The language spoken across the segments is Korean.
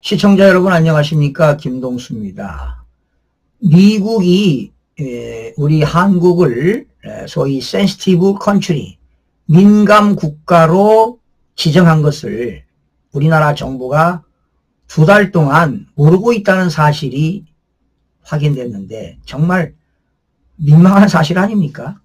시청자 여러분 안녕하십니까? 김동수입니다. 미국이 우리 한국을 소위 sensitive country, 민감 국가로 지정한 것을 우리나라 정부가 2달 동안 모르고 있다는 사실이 확인됐는데 정말 민망한 사실 아닙니까?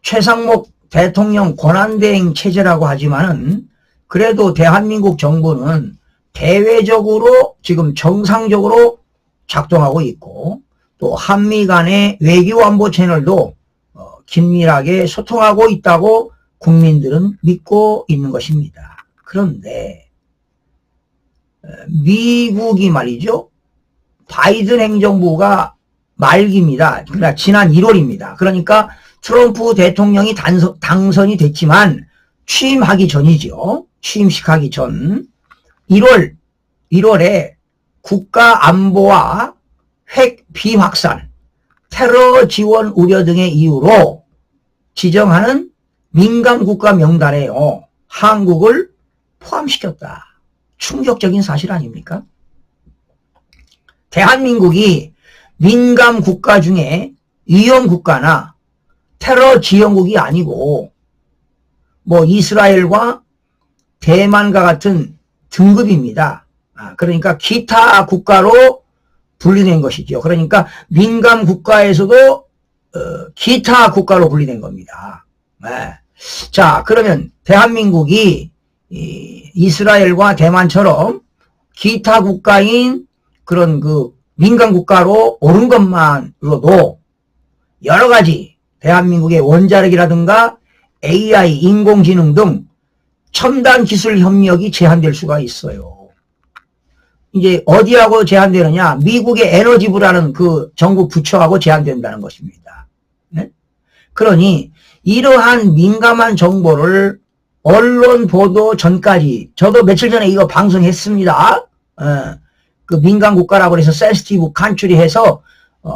최상목 대통령 권한대행 체제라고 하지만은 그래도 대한민국 정부는 대외적으로 지금 정상적으로 작동하고 있고 또 한미 간의 외교 안보 채널도 긴밀하게 소통하고 있다고 국민들은 믿고 있는 것입니다. 그런데 미국이 말이죠. 바이든 행정부가 말기입니다. 그러니까 지난 1월입니다. 그러니까 트럼프 대통령이 당선이 됐지만 취임하기 전이죠. 취임식 하기 전 1월에 국가안보와 핵 비확산, 테러 지원 우려 등의 이유로 지정하는 민감국가 명단에요. 한국을 포함시켰다. 충격적인 사실 아닙니까? 대한민국이 민감국가 중에 위험국가나 테러 지원국이 아니고 뭐 이스라엘과 대만과 같은 등급입니다. 그러니까 기타 국가로 분리된 것이죠. 그러니까 민감 국가에서도 기타 국가로 분리된 겁니다. 자, 그러면 대한민국이 이스라엘과 대만처럼 기타 국가인 그런 그 민감 국가로 오른 것만으로도 여러 가지 대한민국의 원자력이라든가 AI, 인공지능 등 첨단 기술 협력이 제한될 수가 있어요. 이제 어디하고 제한되느냐? 미국의 에너지부라는 그 정부 부처하고 제한된다는 것입니다. 네? 그러니 이러한 민감한 정보를 언론 보도 전까지 저도 며칠 전에 이거 방송했습니다. 그 민감 국가라고 해서 센시티브 칸츄리 해서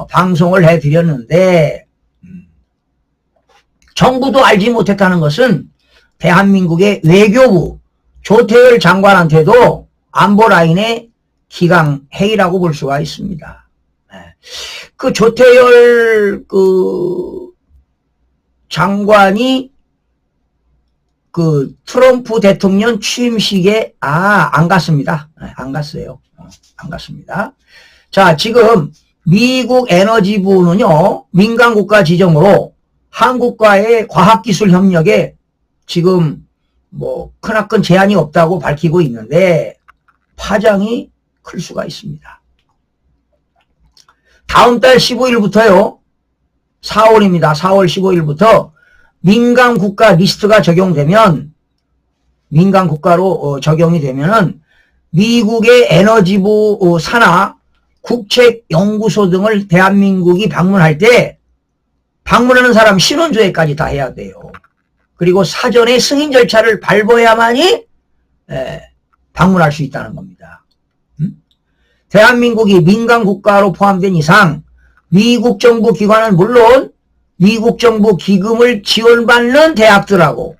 방송을 해드렸는데 정부도 알지 못했다는 것은 대한민국의 외교부 조태열 장관한테도 안보라인의 기강회의라고 볼 수가 있습니다. 그 조태열 그 장관이 그 트럼프 대통령 취임식에 안 갔습니다. 안 갔어요. 안 갔습니다. 자, 지금 미국 에너지부는요 민간국가 지정으로 한국과의 과학기술 협력에 지금 뭐 크나큰 제한이 없다고 밝히고 있는데 파장이 클 수가 있습니다. 다음 달 15일부터요. 4월입니다. 4월 15일부터 민간국가 리스트가 적용되면 민간국가로 적용이 되면은 미국의 에너지부 산하 국책연구소 등을 대한민국이 방문할 때 방문하는 사람 신원조회까지 다 해야 돼요. 그리고 사전에 승인 절차를 밟아야만이 방문할 수 있다는 겁니다. 대한민국이 민간국가로 포함된 이상 미국 정부 기관은 물론 미국 정부 기금을 지원받는 대학들하고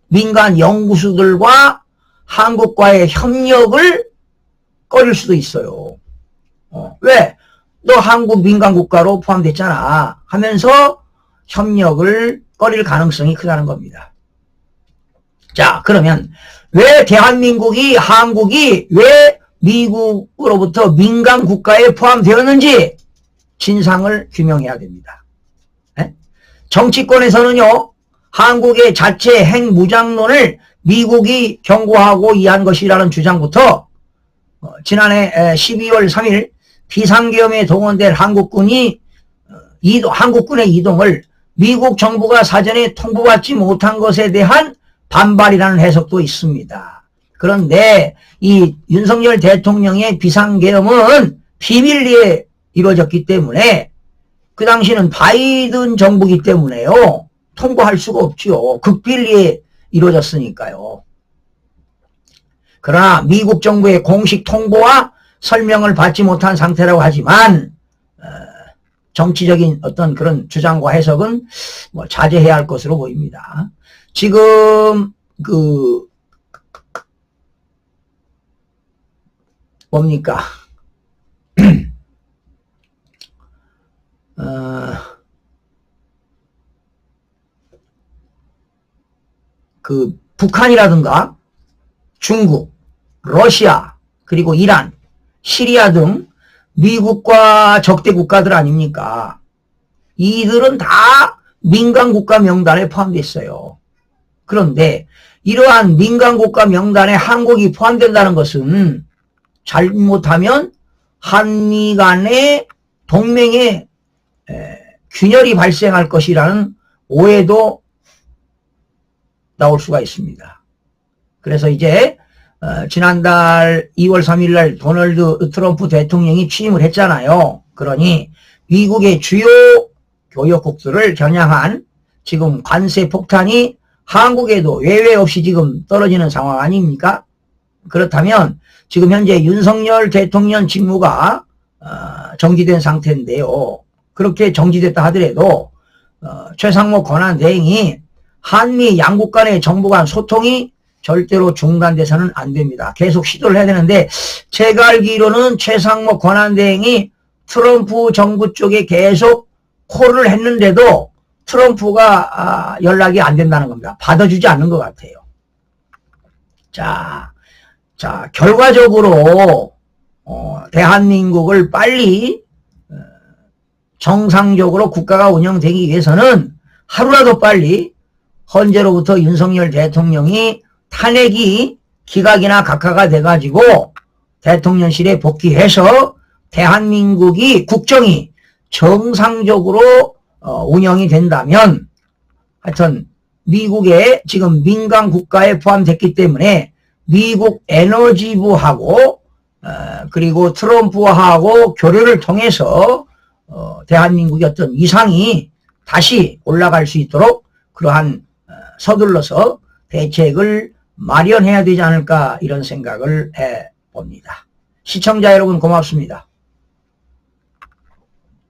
민간 연구소들과 한국과의 협력을 꺼릴 수도 있어요. 왜? 너 한국 민간국가로 포함됐잖아 하면서 협력을 꺼릴 가능성이 크다는 겁니다. 자, 그러면 왜 대한민국이 한국이 왜 미국으로부터 민간국가에 포함되었는지 진상을 규명해야 됩니다. 정치권에서는요 한국의 자체 핵무장론을 미국이 경고하고 이해한 것이라는 주장부터 지난해 12월 3일 비상계엄에 동원된 한국군의 이동을 미국 정부가 사전에 통보받지 못한 것에 대한 반발이라는 해석도 있습니다. 그런데 이 윤석열 대통령의 비상계엄은 비밀리에 이루어졌기 때문에 그 당시는 바이든 정부이기 때문에요. 통보할 수가 없지요. 극비리에 이루어졌으니까요. 그러나 미국 정부의 공식 통보와 설명을 받지 못한 상태라고 하지만 정치적인 어떤 그런 주장과 해석은 뭐 자제해야 할 것으로 보입니다. 지금 뭡니까? 그 북한이라든가 중국, 러시아, 그리고 이란, 시리아 등 미국과 적대 국가들 아닙니까? 이들은 다 민간국가 명단에 포함되어 있어요. 그런데 이러한 민간국가 명단에 한국이 포함된다는 것은 잘못하면 한미 간의 동맹에 균열이 발생할 것이라는 오해도 나올 수가 있습니다. 그래서 이제 지난달 2월 3일 날 도널드 트럼프 대통령이 취임을 했잖아요. 그러니 미국의 주요 교역국들을 겨냥한 지금 관세 폭탄이 한국에도 예외 없이 지금 떨어지는 상황 아닙니까? 그렇다면 지금 현재 윤석열 대통령 직무가 정지된 상태인데요. 그렇게 정지됐다 하더라도 최상목 권한대행이 한미 양국 간의 정부 간 소통이 절대로 중단돼서는 안 됩니다. 계속 시도를 해야 되는데 제가 알기로는 최상목 권한대행이 트럼프 정부 쪽에 계속 콜을 했는데도 트럼프가 연락이 안 된다는 겁니다. 받아주지 않는 것 같아요. 자, 결과적으로 대한민국을 빨리 정상적으로 국가가 운영되기 위해서는 하루라도 빨리 헌재로부터 윤석열 대통령이 탄핵이 기각이나 각하가 돼가지고 대통령실에 복귀해서 대한민국이 국정이 정상적으로 운영이 된다면 하여튼 미국의 지금 민간 국가에 포함됐기 때문에 미국 에너지부하고 그리고 트럼프하고 교류를 통해서 대한민국의 어떤 위상이 다시 올라갈 수 있도록 그러한 서둘러서 대책을 마련해야 되지 않을까 이런 생각을 해봅니다. 시청자 여러분 고맙습니다.